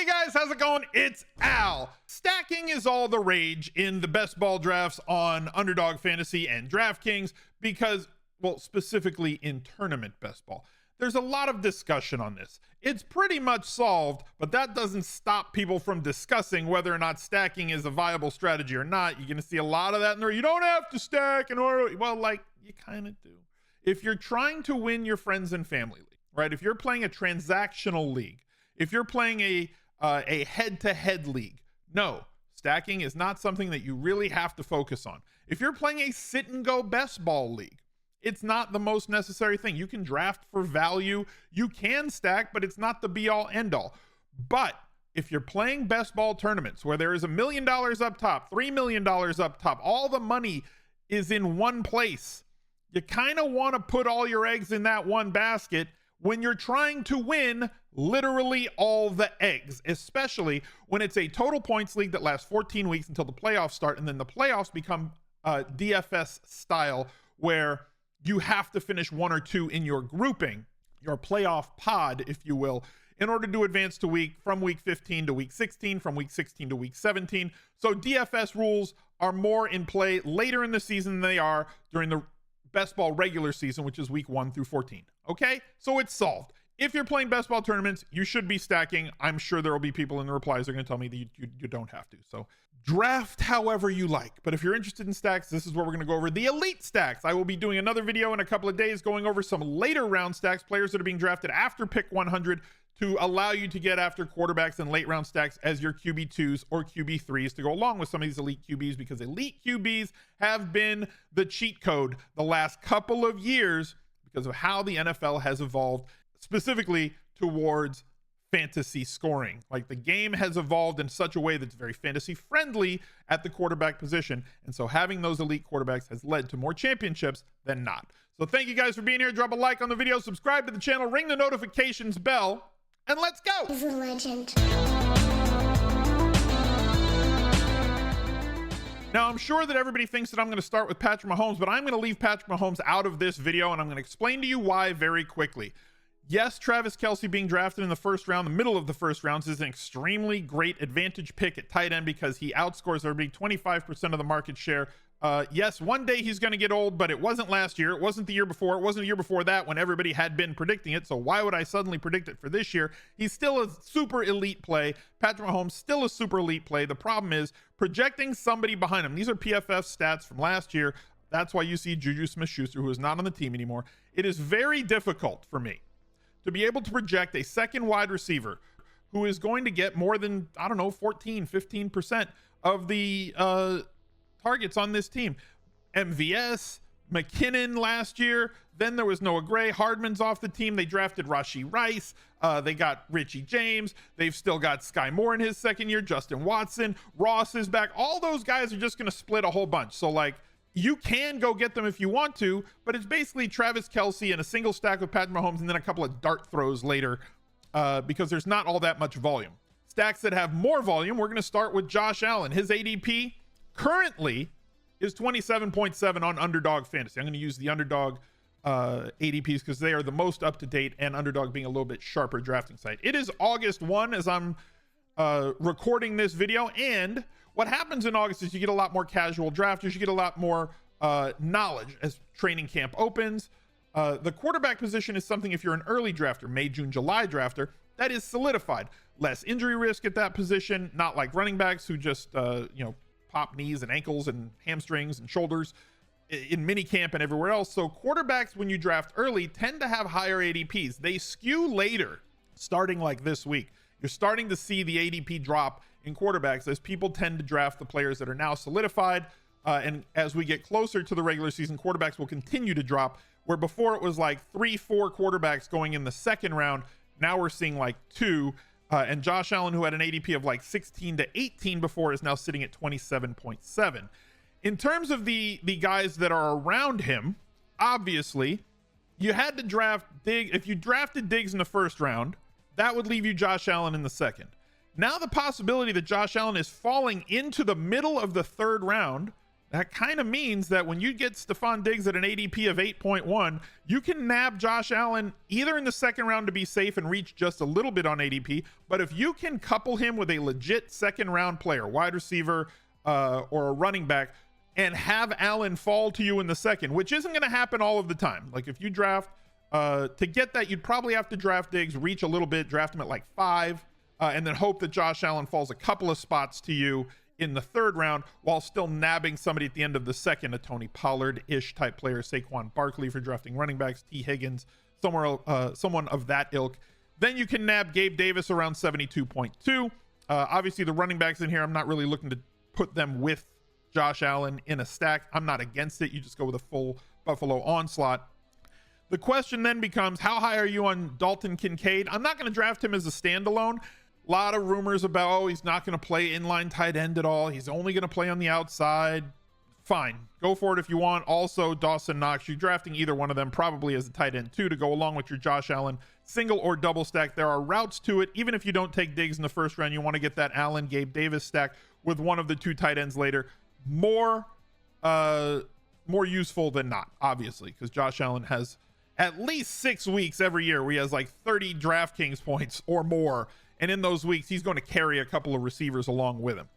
Hey guys, how's it going? It's Al. Stacking is all the rage in the best ball drafts on Underdog Fantasy and DraftKings because, well, specifically in tournament best ball. There's a lot of discussion on this. It's pretty much solved, but that doesn't stop people from discussing whether or not stacking is a viable strategy or not. You're going to see a lot of that in there. You don't have to stack in order. Well, like, you kind of do. If you're trying to win your friends and family league, right? If you're playing a transactional league, if you're playing a head-to-head league, no, stacking is not something that you really have to focus on. If you're playing a sit-and-go best ball league, it's not the most necessary thing. You can draft for value. You can stack, but it's not the be-all, end-all. But if you're playing best ball tournaments where there is $1 million up top, $3 million up top, all the money is in one place, you kind of want to put all your eggs in that one basket when you're trying to win literally all the eggs, especially when it's a total points league that lasts 14 weeks until the playoffs start, and then the playoffs become DFS style, where you have to finish one or two in your grouping, your playoff pod, if you will, in order to advance to from week 15 to week 16, from week 16 to week 17. So DFS rules are more in play later in the season than they are during the best ball regular season, which is week 1 through 14. Okay, so it's solved. If you're playing best ball tournaments, you should be stacking. I'm sure there will be people in the replies that are going to tell me that you don't have to. So draft however you like. But if you're interested in stacks, this is where we're going to go over the elite stacks. I will be doing another video in a couple of days going over some later round stacks, players that are being drafted after pick 100, to allow you to get after quarterbacks and late round stacks as your QB2s or QB3s to go along with some of these elite QBs, because elite QBs have been the cheat code the last couple of years because of how the NFL has evolved, specifically towards fantasy scoring. Like, the game has evolved in such a way that's very fantasy friendly at the quarterback position. And so having those elite quarterbacks has led to more championships than not. So thank you guys for being here. Drop a like on the video, subscribe to the channel, ring the notifications bell, and let's go. He's a legend. Now, I'm sure that everybody thinks that I'm going to start with Patrick Mahomes, but I'm going to leave Patrick Mahomes out of this video, and I'm going to explain to you why very quickly. Yes, Travis Kelce being drafted in the first round, the middle of the first rounds, is an extremely great advantage pick at tight end because he outscores everybody, 25% of the market share. Yes, one day he's going to get old, but it wasn't last year. It wasn't the year before. It wasn't the year before that when everybody had been predicting it. So why would I suddenly predict it for this year? He's still a super elite play. Patrick Mahomes still a super elite play. The problem is projecting somebody behind him. These are PFF stats from last year. That's why you see Juju Smith-Schuster, who is not on the team anymore. It is very difficult for me to be able to project a second wide receiver who is going to get more than, I don't know, 14, 15% of the targets on this team. MVS, McKinnon last year, then there was Noah Gray, Hardman's off the team. They drafted Rashee Rice. They got Richie James. They've still got Sky Moore in his second year. Justin Watson, Ross is back. All those guys are just going to split a whole bunch. So, like, you can go get them if you want to, but it's basically Travis Kelce and a single stack with Patrick Mahomes and then a couple of dart throws later because there's not all that much volume. Stacks that have more volume, we're going to start with Josh Allen. His ADP currently is 27.7 on Underdog Fantasy. I'm going to use the Underdog ADPs because they are the most up-to-date, and Underdog being a little bit sharper drafting site. It is August 1 as I'm recording this video, and what happens in August is you get a lot more casual drafters. You get a lot more knowledge as training camp opens. The quarterback position is something, if you're an early drafter, May, June, July drafter, that is solidified. Less injury risk at that position, not like running backs who just, pop knees and ankles and hamstrings and shoulders in mini camp and everywhere else. So quarterbacks, when you draft early, tend to have higher ADPs. They skew later, starting like this week. You're starting to see the ADP drop in quarterbacks as people tend to draft the players that are now solidified. And as we get closer to the regular season, quarterbacks will continue to drop, where before it was like 3-4 quarterbacks going in the second round. Now we're seeing like 2. And Josh Allen, who had an ADP of like 16 to 18 before, is now sitting at 27.7. In terms of the guys that are around him, obviously, you had to draft Diggs. If you drafted Diggs in the first round, that would leave you Josh Allen in the second. Now the possibility that Josh Allen is falling into the middle of the third round that kind of means that when you get Stephon Diggs at an ADP of 8.1, you can nab Josh Allen either in the second round to be safe and reach just a little bit on ADP. But if you can couple him with a legit second round player, wide receiver, or a running back, and have Allen fall to you in the second, which isn't going to happen all of the time. Like if you draft, to get that, you'd probably have to draft Diggs, reach a little bit, draft him at like 5, and then hope that Josh Allen falls a couple of spots to you in the third round while still nabbing somebody at the end of the second, a Tony Pollard-ish type player, Saquon Barkley for drafting running backs, T. Higgins, someone of that ilk. Then you can nab Gabe Davis around 72.2. Obviously the running backs in here, I'm not really looking to put them with Josh Allen in a stack. I'm not against it. You just go with a full Buffalo onslaught. The question then becomes, how high are you on Dalton Kincaid? I'm not going to draft him as a standalone. A lot of rumors about, oh, he's not going to play inline tight end at all. He's only going to play on the outside. Fine. Go for it if you want. Also, Dawson Knox, you're drafting either one of them probably as a tight end too to go along with your Josh Allen single or double stack. There are routes to it. Even if you don't take Diggs in the first round, you want to get that Allen, Gabe Davis stack with one of the two tight ends later. More useful than not, obviously, because Josh Allen has at least 6 weeks every year where he has like 30 DraftKings points or more. And in those weeks, he's going to carry a couple of receivers along with him.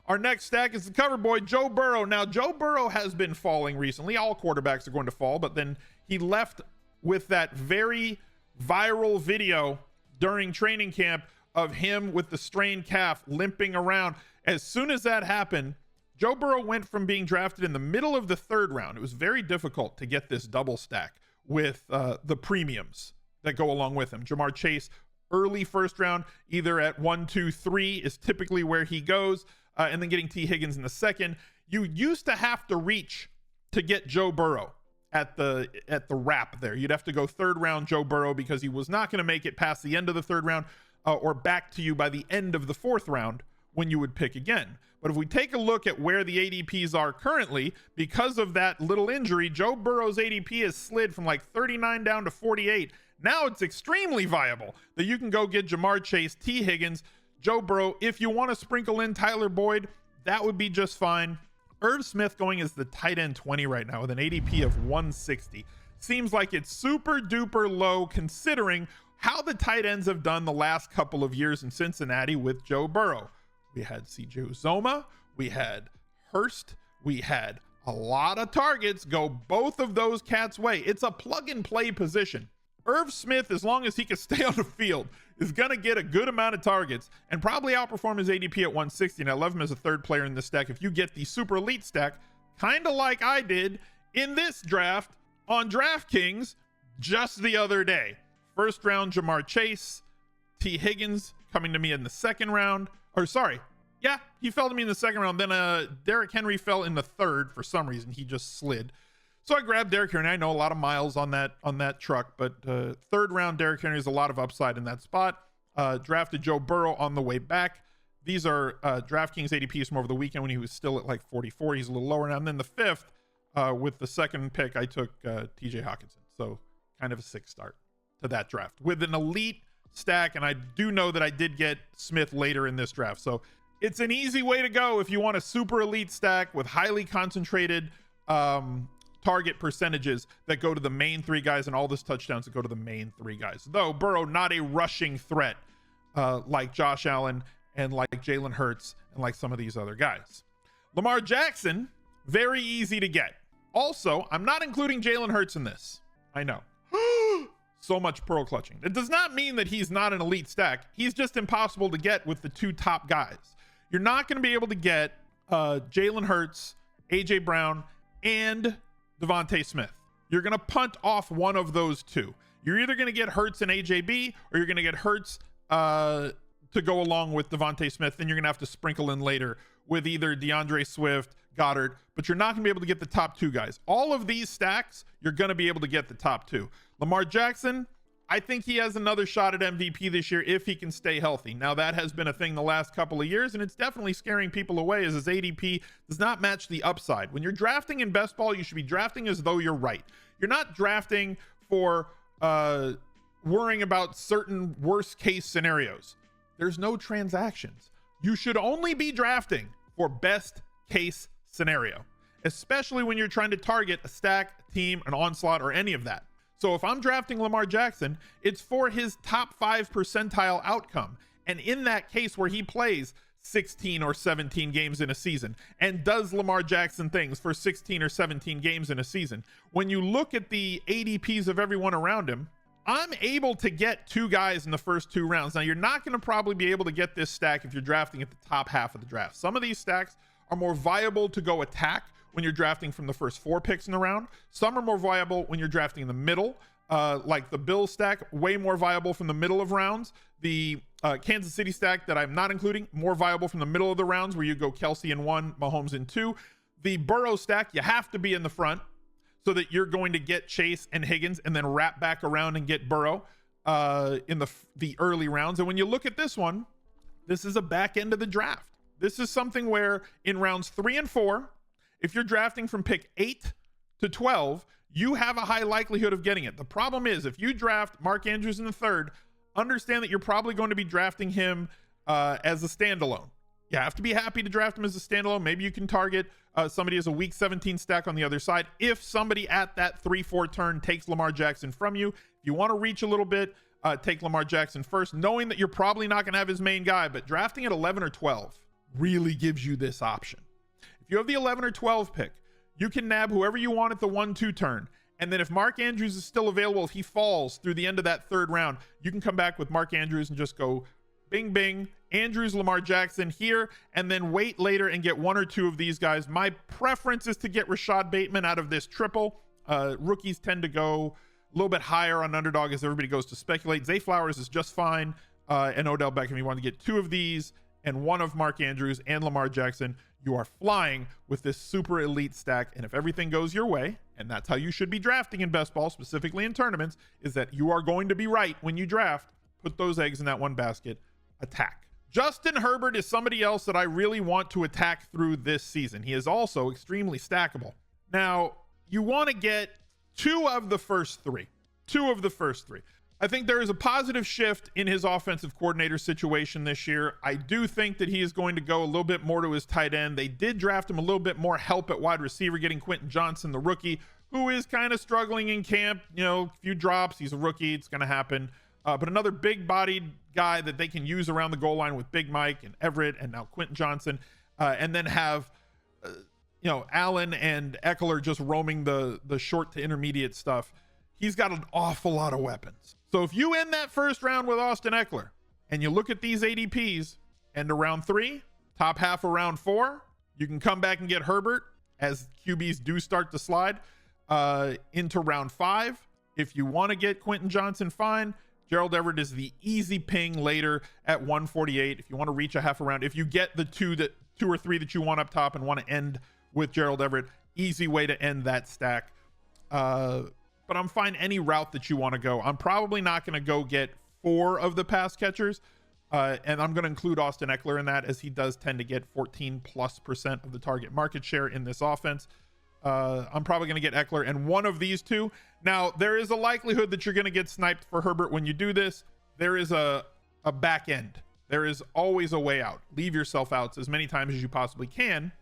Our next stack is the cover boy, Joe Burrow. Now, Joe Burrow has been falling recently. All quarterbacks are going to fall, but then he left with that very viral video during training camp of him with the strained calf limping around. As soon as that happened, Joe Burrow went from being drafted in the middle of the third round. It was very difficult to get this double stack with the premiums that go along with him. Jamar Chase, early first round, either at 1, 2, 3 is typically where he goes, and then getting T. Higgins in the second. You used to have to reach to get Joe Burrow at the wrap there. You'd have to go third round Joe Burrow because he was not going to make it past the end of the third round, or back to you by the end of the fourth round when you would pick again. But if we take a look at where the ADPs are currently, because of that little injury, Joe Burrow's ADP has slid from like 39 down to 48. Now it's extremely viable that you can go get Jamar Chase, T. Higgins, Joe Burrow. If you want to sprinkle in Tyler Boyd, that would be just fine. Irv Smith going as the tight end 20 right now with an ADP of 160. Seems like it's super duper low considering how the tight ends have done the last couple of years in Cincinnati with Joe Burrow. We had CJ Uzomah, we had Hurst, we had a lot of targets go both of those cats' way. It's a plug and play position. Irv Smith, as long as he can stay on the field, is going to get a good amount of targets and probably outperform his ADP at 160. And I love him as a third player in this stack. If you get the super elite stack, kind of like I did in this draft on DraftKings just the other day. First round, Jamar Chase, T. Higgins coming to me in the second round. Or sorry, yeah, he fell to me in the second round. Then Derrick Henry fell in the third for some reason. He just slid. So I grabbed Derrick Henry. I know a lot of miles on that truck, but third round Derrick Henry is a lot of upside in that spot. Drafted Joe Burrow on the way back. These are DraftKings ADPs from over the weekend when he was still at like 44. He's a little lower now. And then the fifth, with the second pick, I took TJ Hawkinson. So kind of a 6 start to that draft with an elite stack. And I do know that I did get Smith later in this draft. So it's an easy way to go if you want a super elite stack with highly concentrated target percentages that go to the main 3 guys and all this touchdowns that go to the main 3 guys. Though Burrow, not a rushing threat like Josh Allen and like Jalen Hurts and like some of these other guys. Lamar Jackson, very easy to get. Also, I'm not including Jalen Hurts in this. I know. So much pearl clutching. It does not mean that he's not an elite stack. He's just impossible to get with the 2 top guys. You're not going to be able to get Jalen Hurts, AJ Brown, and Devontae Smith. You're going to punt off one of those 2. You're either going to get Hurts and AJB, or you're going to get Hurts to go along with Devontae Smith. Then you're going to have to sprinkle in later with either DeAndre Swift, Goddard, but you're not going to be able to get the top 2 guys. All of these stacks, you're going to be able to get the top 2. Lamar Jackson, I think he has another shot at MVP this year if he can stay healthy. Now, that has been a thing the last couple of years, and it's definitely scaring people away as his ADP does not match the upside. When you're drafting in best ball, you should be drafting as though you're right. You're not drafting for worrying about certain worst case scenarios. There's no transactions. You should only be drafting for best case scenario. especially when you're trying to target a stack, team, an onslaught, or any of that. So if I'm drafting Lamar Jackson, it's for his top 5 percentile outcome. And in that case where he plays 16 or 17 games in a season and does Lamar Jackson things for 16 or 17 games in a season, when you look at the ADPs of everyone around him, I'm able to get 2 guys in the first 2 rounds. Now, you're not going to probably be able to get this stack if you're drafting at the top half of the draft. Some of these stacks are more viable to go attack when you're drafting from the first 4 picks in the round. Some are more viable when you're drafting in the middle, like the Bills stack, way more viable from the middle of rounds. The Kansas City stack that I'm not including, more viable from the middle of the rounds, where you go Kelsey in 1, Mahomes in 2. The Burrow stack, you have to be in the front so that you're going to get Chase and Higgins and then wrap back around and get Burrow in the early rounds. And when you look at this one, this is a back end of the draft. This is something where in rounds 3 and 4, if you're drafting from pick 8 to 12, you have a high likelihood of getting it. The problem is, if you draft Mark Andrews in the 3rd, understand that you're probably going to be drafting him as a standalone. You have to be happy to draft him as a standalone. Maybe you can target somebody as a week 17 stack on the other side. If somebody at that 3-4 turn takes Lamar Jackson from you, if you want to reach a little bit, take Lamar Jackson first, knowing that you're probably not going to have his main guy, but drafting at 11 or 12 really gives you this option. If you have the 11 or 12 pick, you can nab whoever you want at the 1-2 turn. And then if Mark Andrews is still available, if he falls through the end of that 3rd round, you can come back with Mark Andrews and just go bing, bing, Andrews, Lamar Jackson here, and then wait later and get 1 or 2 of these guys. My preference is to get Rashad Bateman out of this triple. Rookies tend to go a little bit higher on Underdog as everybody goes to speculate. Zay Flowers is just fine. And Odell Beckham, you want to get 2 of these and 1 of Mark Andrews and Lamar Jackson. You are flying with this super elite stack. And if everything goes your way, and that's how you should be drafting in best ball, specifically in tournaments, is that you are going to be right when you draft. Put those eggs in that one basket, attack. Justin Herbert is somebody else that I really want to attack through this season. He is also extremely stackable. Now, you want to get 2 of the first 3. 2 of the first 3. I think there is a positive shift in his offensive coordinator situation this year. I do think that he is going to go a little bit more to his tight end. They did draft him a little bit more help at wide receiver, getting Quentin Johnson, the rookie, who is kind of struggling in camp. You know, a few drops. He's a rookie. It's going to happen. But another big-bodied guy that they can use around the goal line with Big Mike and Everett and now Quentin Johnson. And then have, Allen and Eckler just roaming the short to intermediate stuff. He's got an awful lot of weapons. So if you end that first round with Austin Eckler and you look at these ADPs, end of round 3, top half of round 4, you can come back and get Herbert as QBs do start to slide into round 5. If you want to get Quentin Johnson, fine. Gerald Everett is the easy ping later at 148. If you want to reach a half a round, if you get the 2 or 3 that you want up top and want to end with Gerald Everett, easy way to end that stack. But I'm fine any route that you want to go. I'm probably not going to go get 4 of the pass catchers. And I'm going to include Austin Eckler in that, as he does tend to get 14+% of the target market share in this offense. I'm probably going to get Eckler and 1 of these 2. Now, there is a likelihood that you're going to get sniped for Herbert when you do this. There is a back end. There is always a way out. Leave yourself out as many times as you possibly can.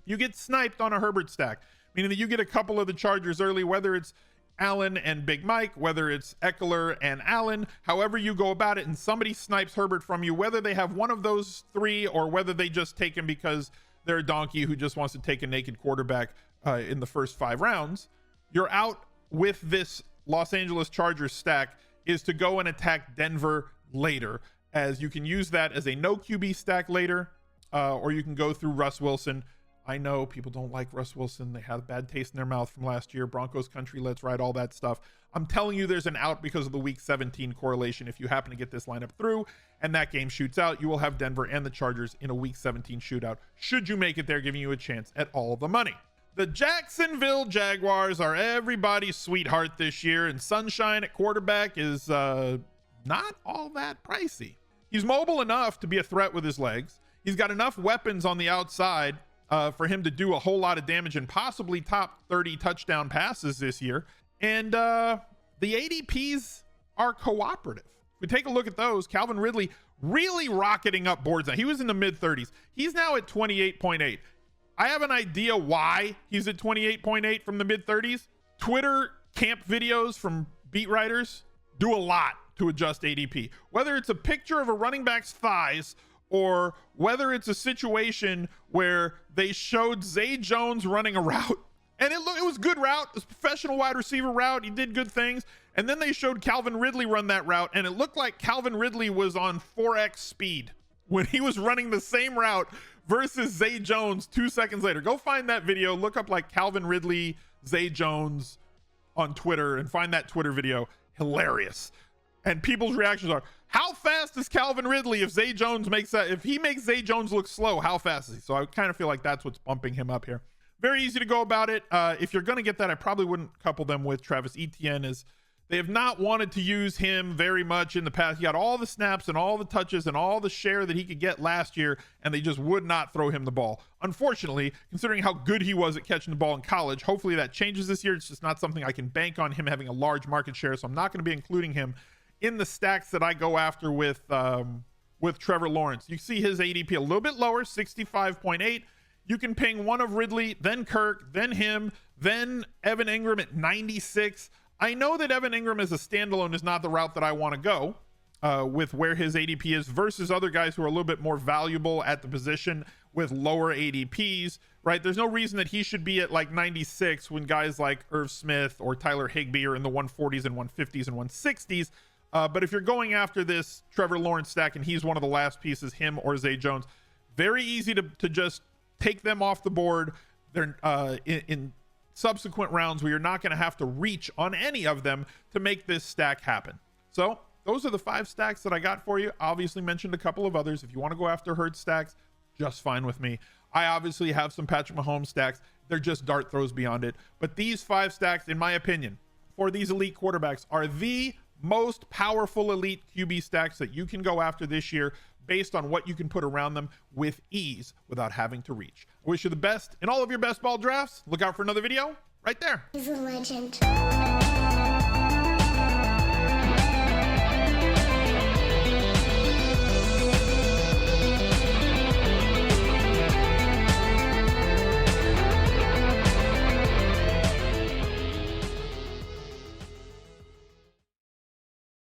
You get sniped on a Herbert stack, meaning that you get a couple of the Chargers early, whether it's Allen and Big Mike, whether it's Eckler and Allen, however you go about it, and somebody snipes Herbert from you, whether they have 1 of those 3 or whether they just take him because they're a donkey who just wants to take a naked quarterback in the first 5 rounds, you're out with this Los Angeles Chargers stack is to go and attack Denver later, as you can use that as a no QB stack later, or you can go through Russ Wilson. I know people don't like Russ Wilson. They have a bad taste in their mouth from last year. Broncos country, let's ride, all that stuff. I'm telling you, there's an out because of the week 17 correlation. If you happen to get this lineup through and that game shoots out, you will have Denver and the Chargers in a week 17 shootout. Should you make it there, giving you a chance at all the money. The Jacksonville Jaguars are everybody's sweetheart this year, and Sunshine at quarterback is not all that pricey. He's mobile enough to be a threat with his legs. He's got enough weapons on the outside for him to do a whole lot of damage and possibly top 30 touchdown passes this year. And the ADPs are cooperative. If we take a look at those, Calvin Ridley really rocketing up boards now. He was in the mid 30s. He's now at 28.8. I have an idea why he's at 28.8 from the mid 30s. Twitter camp videos from beat writers do a lot to adjust ADP, whether it's a picture of a running back's thighs or whether it's a situation where they showed Zay Jones running a route and it was a good route. It was a professional wide receiver route. He did good things. And then they showed Calvin Ridley run that route, and it looked like Calvin Ridley was on 4x speed when he was running the same route versus Zay Jones 2 seconds later. Go find that video, look up like Calvin Ridley, Zay Jones on Twitter, and find that Twitter video. Hilarious. And people's reactions are, how fast is Calvin Ridley if Zay Jones makes that? If he makes Zay Jones look slow, how fast is he? So I kind of feel like that's what's bumping him up here. Very easy to go about it. If you're going to get that, I probably wouldn't couple them with Travis Etienne, as they have not wanted to use him very much in the past. He got all the snaps and all the touches and all the share that he could get last year, and they just would not throw him the ball. Unfortunately, considering how good he was at catching the ball in college, hopefully that changes this year. It's just not something I can bank on him having a large market share, so I'm not going to be including him in the stacks that I go after with Trevor Lawrence. You see his ADP a little bit lower, 65.8. You can ping one of Ridley, then Kirk, then him, then Evan Ingram at 96. I know that Evan Ingram as a standalone is not the route that I want to go with where his ADP is versus other guys who are a little bit more valuable at the position with lower ADPs, right? There's no reason that he should be at like 96 when guys like Irv Smith or Tyler Higbee are in the 140s and 150s and 160s. But if you're going after this Trevor Lawrence stack and he's one of the last pieces, him or Zay Jones, very easy to just take them off the board. They're in subsequent rounds where you're not going to have to reach on any of them to make this stack happen. So those are the 5 stacks that I got for you. Obviously mentioned a couple of others. If you want to go after Hurts stacks, just fine with me. I obviously have some Patrick Mahomes stacks. They're just dart throws beyond it. But these 5 stacks, in my opinion, for these elite quarterbacks are the most powerful elite QB stacks that you can go after this year based on what you can put around them with ease without having to reach. I wish you the best in all of your best ball drafts. Look out for another video right there. He's a legend.